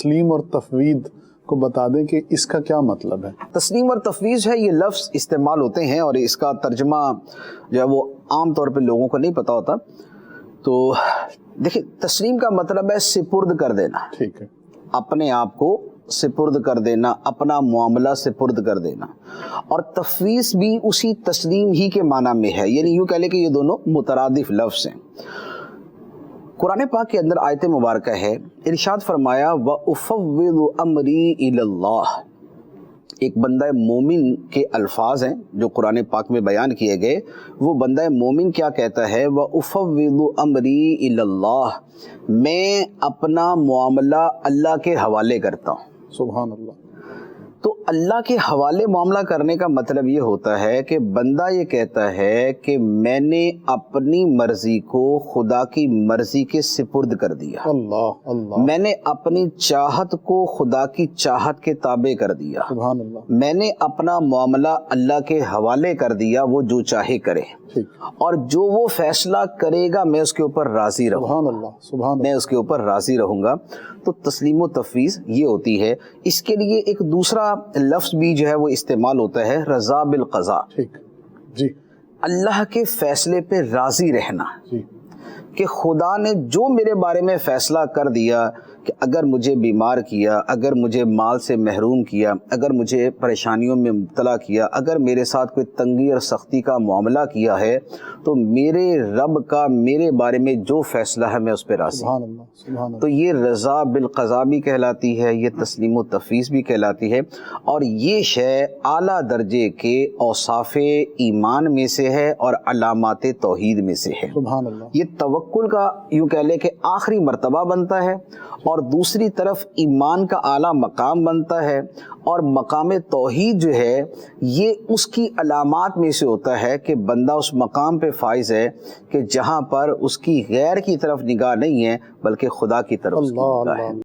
تسلیم اور تفویض کو بتا دیں کہ اس کا کیا مطلب ہے؟ تسلیم اور تفویض ہے، یہ لفظ استعمال ہوتے ہیں اور اس کا ترجمہ جو ہے وہ عام طور پہ لوگوں کو نہیں پتہ ہوتا. تو دیکھیں، تسلیم کا مطلب ہے سپرد کر دینا، ٹھیک ہے، اپنے آپ کو سپرد کر دینا، اپنا معاملہ سپرد کر دینا. اور تفویض بھی اسی تسلیم ہی کے معنی میں ہے، یعنی یوں کہہ لیں کہ یہ دونوں مترادف لفظ ہیں. قرآن پاک کے اندر آیت مبارکہ ہے، ارشاد فرمایا وَأُفَوِّضُ أَمْرِي إِلَى اللَّهِ. ایک بندہ مومن کے الفاظ ہیں جو قرآن پاک میں بیان کیے گئے. وہ بندہ مومن کیا کہتا ہے؟ وَأُفَوِّضُ أَمْرِي إِلَى اللَّهِ، میں اپنا معاملہ اللہ کے حوالے کرتا ہوں. سبحان اللہ. تو اللہ کے حوالے معاملہ کرنے کا مطلب یہ ہوتا ہے کہ بندہ یہ کہتا ہے کہ میں نے اپنی مرضی کو خدا کی مرضی کے سپرد کر دیا، اللہ اللہ، میں نے اپنی چاہت کو خدا کی چاہت کے تابع کر دیا، سبحان اللہ، میں نے اپنا معاملہ اللہ کے حوالے کر دیا، وہ جو چاہے کرے، ٹھیک، اور جو وہ فیصلہ کرے گا میں اس کے اوپر راضی رہوں، سبحان اللہ، سبحان اللہ. میں اس کے اوپر راضی رہوں گا. تو تسلیم و تفویض یہ ہوتی ہے. اس کے لیے ایک دوسرا لفظ بھی جو ہے وہ استعمال ہوتا ہے، رضا بالقضاء، ٹھیک، جی اللہ کے فیصلے پہ راضی رہنا، جی، کہ خدا نے جو میرے بارے میں فیصلہ کر دیا کہ اگر مجھے بیمار کیا، اگر مجھے مال سے محروم کیا، اگر مجھے پریشانیوں میں مبتلا کیا، اگر میرے ساتھ کوئی تنگی اور سختی کا معاملہ کیا ہے، تو میرے رب کا میرے بارے میں جو فیصلہ ہے میں اس پہ راضی. سبحان اللہ، سبحان اللہ. تو یہ رضا بالقضاء بھی کہلاتی ہے، یہ تسلیم و تفویض بھی کہلاتی ہے. اور یہ شے اعلیٰ درجے کے اوصاف ایمان میں سے ہے اور علامات توحید میں سے ہے. سبحان اللہ. یہ توکل کا یوں کہہ لیں کہ آخری مرتبہ بنتا ہے، اور دوسری طرف ایمان کا اعلیٰ مقام بنتا ہے. اور مقام توحید جو ہے یہ اس کی علامات میں سے ہوتا ہے کہ بندہ اس مقام پہ فائز ہے کہ جہاں پر اس کی غیر کی طرف نگاہ نہیں ہے بلکہ خدا کی طرف اس کی اللہ نگاہ ہے. اللہ.